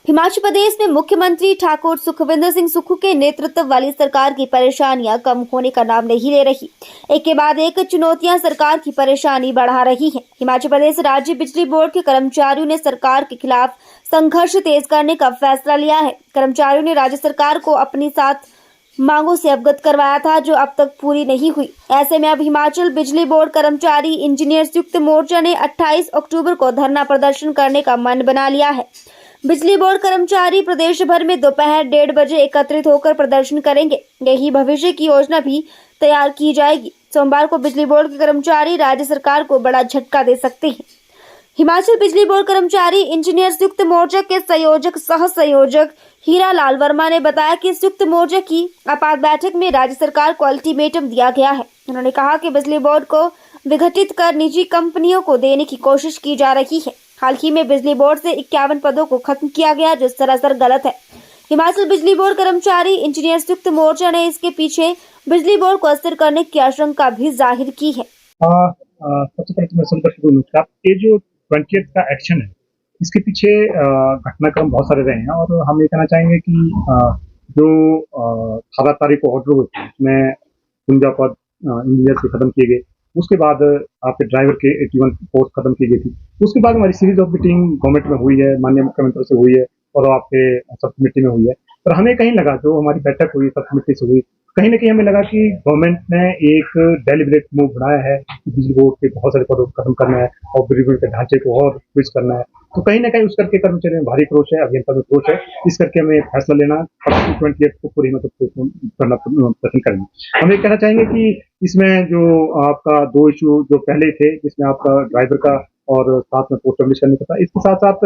हिमाचल प्रदेश में मुख्यमंत्री ठाकुर सुखविंदर सिंह सुक्खू के नेतृत्व वाली सरकार की परेशानियां कम होने का नाम नहीं ले रही। एक के बाद एक चुनौतियां सरकार की परेशानी बढ़ा रही हैं। हिमाचल प्रदेश राज्य बिजली बोर्ड के कर्मचारियों ने सरकार के खिलाफ संघर्ष तेज करने का फैसला लिया है। कर्मचारियों ने राज्य सरकार को अपनी 7 मांगों से अवगत करवाया था, जो अब तक पूरी नहीं हुई। ऐसे में अब हिमाचल बिजली बोर्ड कर्मचारी इंजीनियर संयुक्त मोर्चा ने 28 अक्टूबर को धरना प्रदर्शन करने का मन बना लिया है। बिजली बोर्ड कर्मचारी प्रदेश भर में दोपहर 1:30 बजे एकत्रित होकर प्रदर्शन करेंगे। यही भविष्य की योजना भी तैयार की जाएगी। सोमवार को बिजली बोर्ड के कर्मचारी राज्य सरकार को बड़ा झटका दे सकते हैं। हिमाचल बिजली बोर्ड कर्मचारी इंजीनियर संयुक्त मोर्चा के संयोजक सह संयोजक हीरा लाल वर्मा ने बताया कि संयुक्त मोर्चा की आपात बैठक में राज्य सरकार को अल्टीमेटम दिया गया है। उन्होंने कहा कि बिजली बोर्ड को विघटित कर निजी कंपनियों को देने की कोशिश की जा रही है। हाल ही में बिजली बोर्ड से 51 पदों को खत्म किया गया, जो सरासर गलत है। हिमाचल बिजली बोर्ड कर्मचारी इंजीनियर संयुक्त मोर्चा ने इसके पीछे बिजली बोर्ड को अस्थिर करने की आशंका भी जाहिर की है। सबसे पहले तो मैं संपर्क ये जो 20th का एक्शन है, इसके पीछे घटनाक्रम बहुत सारे रहे हैं और हम ये कहना चाहेंगे कि जो 18 तारीख को ऑर्डर हुए थे उसमें 53 पद इंजीनियर से खत्म किए गए। उसके बाद आपके ड्राइवर के 81 पोस्ट खत्म की गई थी। उसके बाद हमारी सीरीज ऑफ मीटिंग गवर्नमेंट में हुई है, माननीय मुख्यमंत्री से हुई है और आपके सब कमेटी में हुई है। पर हमें कहीं लगा, जो हमारी बैठक हुई सब कमेटी से हुई, कहीं ना कहीं हमें लगा कि गवर्नमेंट ने एक डेलिब्रेट मूव बनाया है कि बिजली बोर्ड के बहुत सारे पदों को खत्म करना है और बिजली बोर्ड के ढांचे को और स्विच करना है। तो कहीं ना कहीं उस करके कर्मचारी में भारी क्रोश है, अभियंता में क्रोश है। इस करके हमें फैसला लेना 20th को पूरी मतलब करना पसंद करेंगे। हम ये कहना चाहेंगे कि इसमें जो आपका 2 इशू जो पहले थे, जिसमें आपका ड्राइवर का और साथ में पोस्ट पब्लिश करने का था, इसके साथ साथ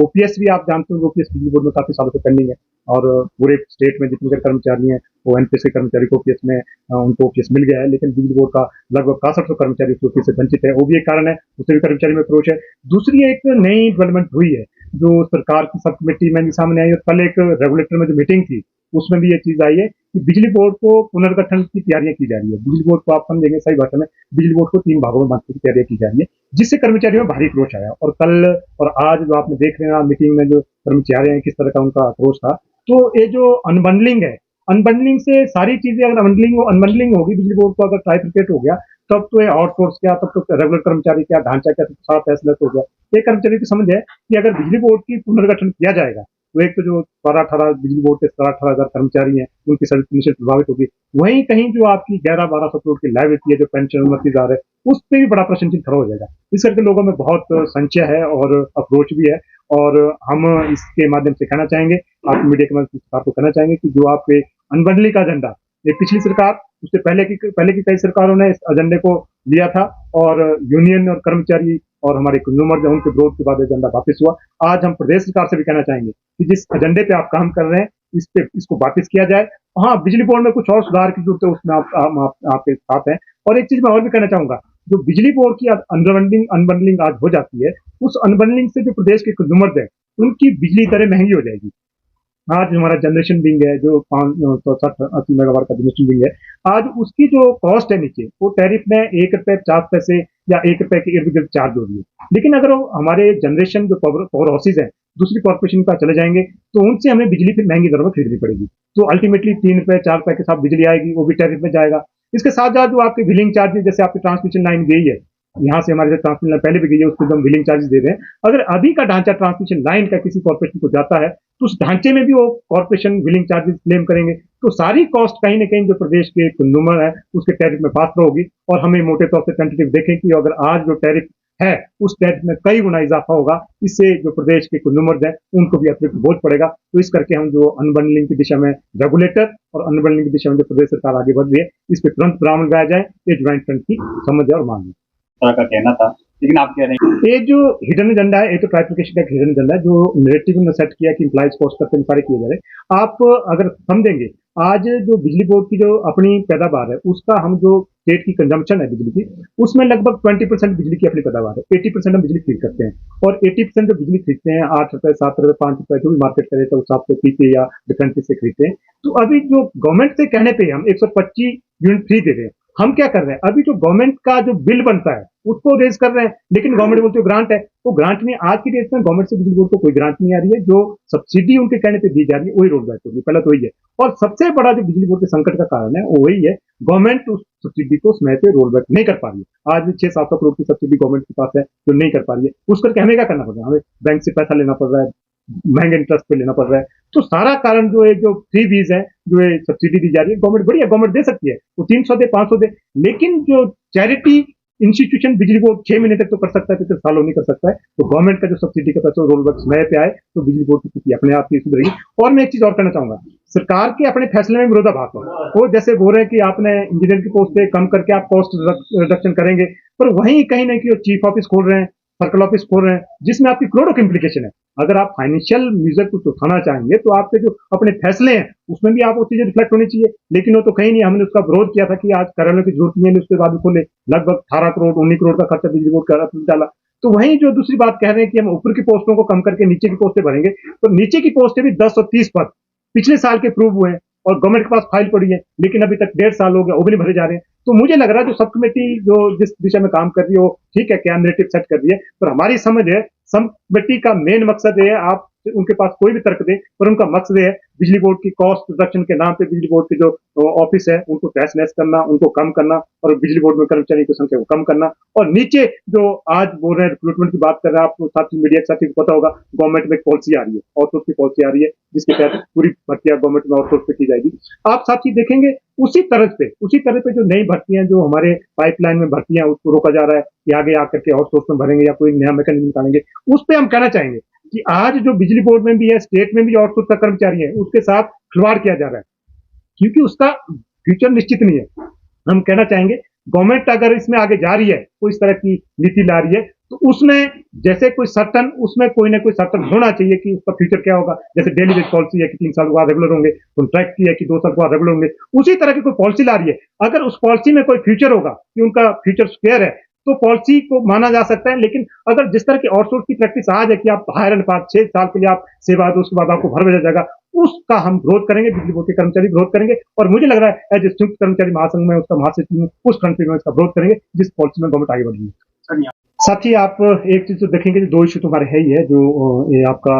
ओपीएस भी आप जानते हो, ओपीएस बिजली बोर्ड में काफी सालों से पेंडिंग है और पूरे स्टेट में जितने कर्मचारी हैं वो एनपीएस के कर्मचारी को ओपीएस में उनको ओपीएस मिल गया है, लेकिन बिजली बोर्ड का लगभग 6500 कर्मचारी ओपीएस से वंचित है। वो भी एक कारण है, उससे भी कर्मचारी में क्रोश है। दूसरी एक नई डेवलपमेंट हुई है जो सरकार की सब कमेटी में सामने आई और कल एक रेगुलेटर में जो मीटिंग थी उसमें भी ये चीज आई है कि बिजली बोर्ड को पुनर्गठन की तैयारियां की जा रही है। बिजली बोर्ड को आप समझेंगे सही भाषा में, बिजली बोर्ड को 3 भागों में बांटने की तैयारियां की जा रही है, जिससे कर्मचारियों में भारी क्रोश आया। और कल और आज जो आपने देख रहे हैं मीटिंग में जो कर्मचारी हैं किस तरह का उनका क्रोश था। तो ये जो अनबंडलिंग है, अनबंडलिंग से सारी चीजें अगर अनबंडलिंग होगी, बिजली बोर्ड को अगर ट्राइफिकेट हो गया, तब तो ये आउटसोर्स क्या, तब तो रेगुलर कर्मचारी क्या, ढांचा क्या, सारा फैसला हो गया। एक कर्मचारी की समझ है कि अगर बिजली बोर्ड की पुनर्गठन किया जाएगा तो एक तो जो 18 बिजली बोर्ड के 18,000 कर्मचारी हैं उनकी सर्विस निश्चित प्रभावित होगी। वहीं कहीं जो आपकी 11-1200 करोड़ की लायबिलिटी है, जो पेंशन 29,000 है, उस पर भी बड़ा प्रश्न चिन्ह खड़ा हो जाएगा। इस करके लोगों में बहुत संशय है और अप्रोच भी है और हम इसके माध्यम से कहना चाहेंगे, आप मीडिया के माध्यम से सरकार को कहना चाहेंगे कि जो आपके अनबंडलिंग का एजेंडा, ये पिछली सरकार, उससे पहले की कई सरकारों ने इस एजेंडे को लिया था और यूनियन और कर्मचारी और हमारे कंज्यूमर जो उनके विरोध के बाद एजेंडा वापस हुआ। आज हम प्रदेश सरकार से भी कहना चाहेंगे कि जिस एजेंडे पे आप काम कर रहे हैं इसको वापस किया जाए। हाँ, बिजली बोर्ड में कुछ और सुधार की जरूरत है, उसमें आपके साथ हैं। और एक चीज मैं और भी कहना चाहूंगा, जो बिजली बोर्ड की अनबंडलिंग आज हो जाती है, उस अनबंडलिंग से जो प्रदेश के कंज्यूमर है उनकी बिजली दरें महंगी हो जाएगी। आज हमारा जनरेशन विंग है जो 560-80 मेगावाट का जनरेशन विंग है, आज उसकी जो कॉस्ट है नीचे, वो टैरिफ में ₹1.50 या ₹1 के इर्द गिर्द चार्ज हो रही है। लेकिन अगर हमारे जनरेशन जो पावर हाउसेज है दूसरी कॉर्पोरेशन का चले जाएंगे तो उनसे हमें बिजली फिर महंगी दरों में खरीदनी पड़ेगी। तो अल्टीमेटली ₹3-4 के साथ बिजली आएगी, वो भी टैरिफ में जाएगा। इसके साथ साथ जो आपके बिलिंग चार्जेस, जैसे आपकी ट्रांसमिशन लाइन गई है, यहाँ से हमारे ट्रांसमिशन लाइन पहले भी गई है, उसको हम बिलिंग चार्जेस दे रहे हैं। अगर अभी का ढांचा ट्रांसमिशन लाइन का किसी कॉर्पोरेशन को जाता है तो उस ढांचे में भी वो कॉर्पोरेशन बिलिंग चार्जेस क्लेम करेंगे। तो सारी कॉस्ट कहीं ना कहीं जो प्रदेश के कंज्यूमर है उसके टैरिफ में पास होगी। और हमें मोटे तौर से टेंटेटिव देखें कि अगर आज जो टैरिफ है उस टैरिफ में कई गुना इजाफा होगा, इससे जो प्रदेश के कंज्यूमर्स हैं उनको भी अतिरिक्त बोझ पड़ेगा। तो इस करके हम जो अनबंडलिंग की दिशा में रेगुलेटर और अनबंडलिंग की दिशा में जो प्रदेश सरकार आगे बढ़ रही है, इस पर तुरंत विराम लगाया जाए, ये ज्वाइंट फ्रंट की समझ है और मांग है। तरह का कहना था, लेकिन आप कह रहे हैं ये जो हिडन एजेंडा है, ये तो ट्राइफिकेशन का हिडन एजेंडा है जो नैरेटिव में सेट किया कि एम्प्लॉइज कॉस्ट करके सारे किए जा रहे हैं। आप अगर समझेंगे, आज जो बिजली बोर्ड की जो अपनी पैदावार है उसका हम जो स्टेट की कंजम्पशन है बिजली की, उसमें लगभग 20% बिजली की अपनी पैदावार है। 80% हम बिजली खरीद करते हैं और 80% जो बिजली खरीदते हैं ₹8, ₹7, ₹5 जो भी मार्केट करे तो उस हिसाब से पीते या डिफरेंस से खरीदते हैं। तो अभी जो गवर्नमेंट से कहने पे हम 125 यूनिट फ्री दे रहे हैं। हम क्या कर रहे हैं, अभी जो गवर्नमेंट का जो बिल बनता है उसको रेज कर रहे हैं, लेकिन गवर्नमेंट बोलती है ग्रांट है। तो ग्रांट में आज की डेट में गवर्नमेंट से बिजली बोर्ड को कोई ग्रांट नहीं आ रही है, जो सब्सिडी उनके कहने पे दी जा रही है वही रोल बैक होगी, पहला तो वही है। और सबसे बड़ा जो बिजली बोर्ड के संकट का कारण है वो वही है, गवर्नमेंट उस सब्सिडी को समय पे रोल बैक नहीं कर पा रही है। आज भी 600-700 करोड़ की सब्सिडी गवर्नमेंट के पास है जो नहीं कर पा रही है, उस करके हमें क्या करना पड़ रहा है, हमें बैंक से पैसा लेना पड़ रहा है, महंगे इंटरेस्ट पे लेना पड़ रहा है। तो सारा कारण जो है, जो फ्री बीज है, जो है सब्सिडी दी जा रही है, गवर्नमेंट बढ़िया गवर्नमेंट दे सकती है, वो 300 दे 500 दे, लेकिन जो चैरिटी इंस्टीट्यूशन बिजली बोर्ड 6 महीने तक तो कर सकता है, फिर सालों नहीं कर सकता है। तो गवर्नमेंट का जो सब्सिडी का पैसा रोल बैक समय पे आए तो बिजली बोर्ड की स्थिति अपने आप ही सुधरेगी। और मैं एक चीज और कहना चाहूंगा, सरकार के अपने फैसले में विरोधाभास है। वो जैसे बोल रहे हैं कि आपने इंजीनियर की पोस्ट पे कम करके आप कॉस्ट रिडक्शन करेंगे, पर वहीं कहीं ना कहीं चीफ ऑफिस खोल रहे हैं, सर्कल ऑफिस खोल रहे हैं, जिसमें आपकी करोड़ों की इंप्लीकेशन है। अगर आप फाइनेंशियल मीजर कुछ उठाना चाहेंगे तो आपके जो अपने फैसले हैं उसमें भी आप वो चीजें रिफ्लेक्ट होनी चाहिए, लेकिन वो तो कहीं नहीं। हमने उसका विरोध किया था कि आज कार्यालय की जरूरत नहीं है, उसके बाद खोले, लगभग 18 करोड़ 19 करोड़ का खर्चा बिजली बोर्ड का डाला। तो वहीं जो दूसरी बात कह रहे हैं कि हम ऊपर की पोस्टों को कम करके नीचे की पोस्टें भरेंगे, तो नीचे की पोस्टें भी 10 और 30 पद पिछले साल के प्रूव हुए हैं और गवर्नमेंट के पास फाइल पड़ी है, लेकिन अभी तक 1.5 साल हो गया, वो भी नहीं भरे जा रहे हैं। तो मुझे लग रहा है जो सब कमेटी जो जिस दिशा में काम कर रही है वो ठीक है, क्या नैरेटिव सेट कर रही है, पर हमारी समझ है सब कमेटी का मेन मकसद है, आप उनके पास कोई भी तर्क दे, पर उनका मकसद है बिजली बोर्ड की कॉस्ट रिडक्शन के नाम पे बिजली बोर्ड के जो ऑफिस है उनको तहस नहस करना, उनको कम करना, और बिजली बोर्ड में कर्मचारी की संख्या को कम करना। और नीचे जो आज बोल रहे हैं रिक्रूटमेंट की बात कर रहे हैं, आपको साथी मीडिया के साथी को पता होगा, गवर्नमेंट में एक पॉलिसी आ रही है, आउटसोर्स की पॉलिसी आ रही है, जिसके तहत पूरी भर्तियां गवर्नमेंट में आउटसोर्स पे की जाएगी। आप साथी देखेंगे उसी तरह पे जो नई भर्तियां जो हमारे पाइपलाइन में भर्तियां उसको रोका जा रहा है कि आगे आकर के आउटसोर्स में भरेंगे या कोई नया मैकेनिज्म निकालेंगे। उस पर हम कहना चाहेंगे कि आज जो बिजली बोर्ड में भी है, स्टेट में भी आउटसोर्स का कर्मचारी है, उसके साथ खिलवाड़ किया जा रहा है, क्योंकि उसका फ्यूचर निश्चित नहीं है। हम कहना चाहेंगे गवर्नमेंट अगर इसमें आगे जा रही है, कोई इस तरह की नीति ला रही है, तो उसमें जैसे कोई सर्टन, उसमें कोई ना कोई सर्टन होना चाहिए कि उसका फ्यूचर क्या होगा। जैसे डेली वेज पॉलिसी है कि 3 साल के बाद रेगुलर होंगे, कॉन्ट्रैक्ट की है कि 2 साल के बाद रेगुलर होंगे, उसी तरह की कोई पॉलिसी ला रही है। अगर उस पॉलिसी में कोई फ्यूचर होगा कि उनका फ्यूचर सिक्योर है, तो पॉलिसी को माना जा सकता है। लेकिन अगर जिस तरह की आउटसोर्स की प्रैक्टिस आज है कि आप हायर एंड पास 6 साल के लिए आप सेवा दो, उसके बाद आपको भर भेजा जाएगा, उसका हम विरोध करेंगे, बिजली बोर्ड के कर्मचारी विरोध करेंगे। और मुझे लग रहा है एज संयुक्त कर्मचारी महासंघ में उसका महासचिव हूं, उस फ्रंट पे में इसका विरोध करेंगे जिस पॉलिसी में गवर्नमेंट आगे बढ़ रही है। साथ ही आप एक चीज तो देखेंगे, 2 इशू तुम्हारे है ही है, जो ये आपका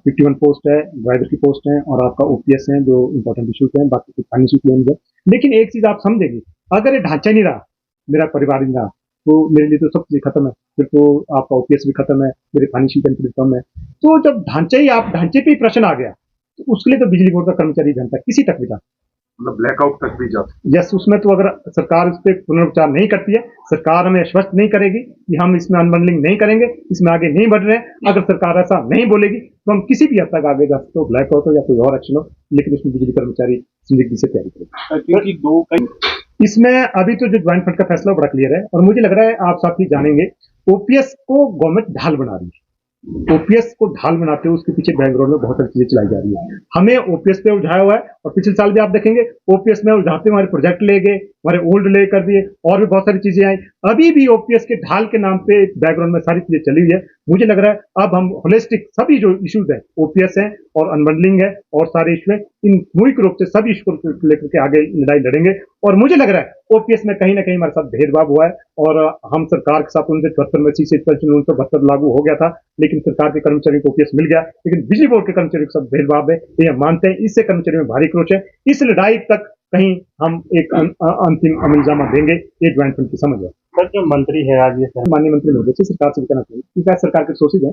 51 पोस्ट है, ड्राइवर की पोस्ट है, और आपका ओपीएस है, जो इंपॉर्टेंट इशूज हैं, बाकी कुछ फाइनेंशियल क्लेम्स है। लेकिन एक चीज आप समझेंगे, अगर ये ढांचा नहीं रहा, मेरा परिवार नहीं रहा, तो मेरे लिए तो सब चीजें खत्म है, फिर तो आपका ओपीएस भी खत्म है, मेरे फाइनेंशियल बेनिफिट कम है। तो जब ढांचे पे ही प्रश्न आ गया, तो उसके लिए तो बिजली बोर्ड का कर्मचारी जनता किसी तक भी जाता, मतलब ब्लैकआउट तक भी जाता। यस, उसमें तो अगर सरकार इस पे पुनर्विचार नहीं करती है, सरकार हमें आश्वस्त नहीं करेगी कि हम इसमें अनबंडलिंग नहीं करेंगे, इसमें आगे नहीं बढ़ रहे हैं, अगर सरकार ऐसा नहीं बोलेगी तो हम किसी भी हद तक आगे जा सकते हो, ब्लैकआउट हो या कोई और एक्शन हो, लेकिन उसमें बिजली कर्मचारी संदिग्ध से तैयारी करेंगे। क्योंकि इसमें अभी तो जो ज्वाइंट फंड का फैसला बड़ा क्लियर है, और मुझे लग रहा है आप साथी जानेंगे, ओपीएस को गवर्नमेंट ढाल बना रही है। ओपीएस को ढाल बनाते हुए उसके पीछे बैकग्राउंड में बहुत सारी चीजें चलाई जा रही है। हमें ओपीएस पे उठाया हुआ है, और पिछले साल भी आप देखेंगे ओपीएस में उठाते हमारे प्रोजेक्ट ले गए, हमारे ओल्ड ले कर दिए, और भी बहुत सारी चीजें आई। अभी भी ओपीएस के ढाल के नाम पे बैकग्राउंड में सारी चीजें चली हुई है। मुझे लग रहा है अब हम होलिस्टिक सभी जो इश्यूज है, ओपीएस है और अनबंडलिंग है और सारे इश्यू है, इन मुख्य रूप से सभी इश्यू को लेकर के आगे लड़ाई लड़ेंगे। और मुझे लग रहा है ओपीएस में कहीं ना कहीं हमारे साथ भेदभाव हुआ है, और हम सरकार के साथ 1974 में 1972 लागू हो गया था, लेकिन सरकार के कर्मचारियों को ओपीएस मिल गया, लेकिन बिजली बोर्ड के कर्मचारियों के साथ भेदभाव है, ये हम मानते हैं। इससे कर्मचारियों में भारी क्रोध है। इस लड़ाई तक कहीं हम एक अंतिम अमलजामा देंगे, ये ज्वाइंट फंड की समझ है। सर जो मंत्री है आज, ये माननीय मंत्री महोदय से सरकार से भी कहना चाहिए, क्योंकि सरकार के सोर्सेज है,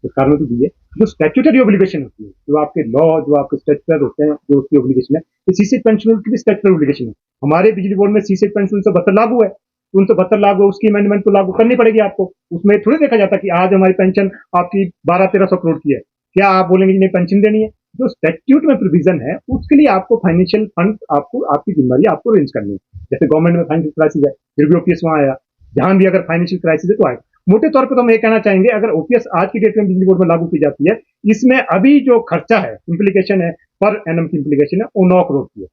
सरकार ने तो दी है, जो स्टैट्यूटरी ऑब्लिगेशन होती है, जो आपके लॉ, जो आपके स्टैट्यूटर होते हैं, जो उसकी ऑब्लिगेशन है, सीसेट पेंशन की भी स्टैट्यूटरी ऑब्लिगेशन है। हमारे बिजली बोर्ड में सीसेट पेंशन 1972 लागू है, 1972 लागू है, उसकी अमेंडमेंट तो लागू करनी पड़ेगी आपको। उसमें थोड़ी देखा जाता कि आज हमारी पेंशन आपकी 1200-1300 करोड़ की है, क्या आप बोलेंगे नहीं पेंशन देनी है? जो स्टैट्यूट में प्रोविजन है, उसके लिए आपको फाइनेंशियल फंड, आपको आपकी जिम्मेदारी आपको अरेंज करनी है। जैसे गवर्नमेंट में फाइनेंशियल क्राइसिस है, फिर भी ओपीएस वहां आया, जहां भी अगर फाइनेंशियल क्राइसिस है तो आए। मोटे तौर पर तो हम ये कहना चाहेंगे, अगर ओपीएस आज की डेट में बिजली बोर्ड में लागू की जाती है, इसमें अभी जो खर्चा है, इम्प्लीकेशन है, पर एनम की इम्प्लीकेशन है, वो 9 करोड़ की है।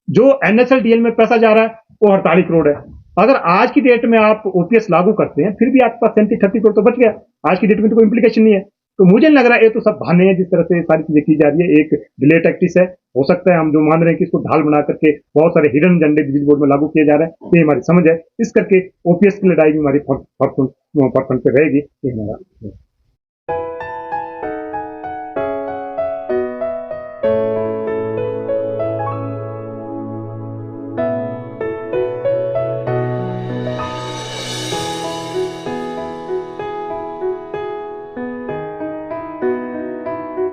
जो एनएसएलडीएल में पैसा जा रहा है वो 48 करोड़ है। अगर आज की डेट में आप ओपीएस लागू करते हैं, फिर भी आपके पास 37-38 करोड़ तो बच गया। आज की डेट में तो कोई इम्प्लीकेशन नहीं है। तो मुझे नहीं लग रहा है, ये तो सब बहाने हैं जिस तरह से सारी चीजें की जा रही है। एक डिले टैक्टिस है, हो सकता है हम जो मान रहे हैं कि इसको ढाल बना करके बहुत सारे हिडन एजेंडे बिजली बोर्ड में लागू किए जा रहे हैं, ये हमारी समझ है। इस करके ओपीएस की लड़ाई भी हमारी परसेंट पे रहेगी, ये हमारा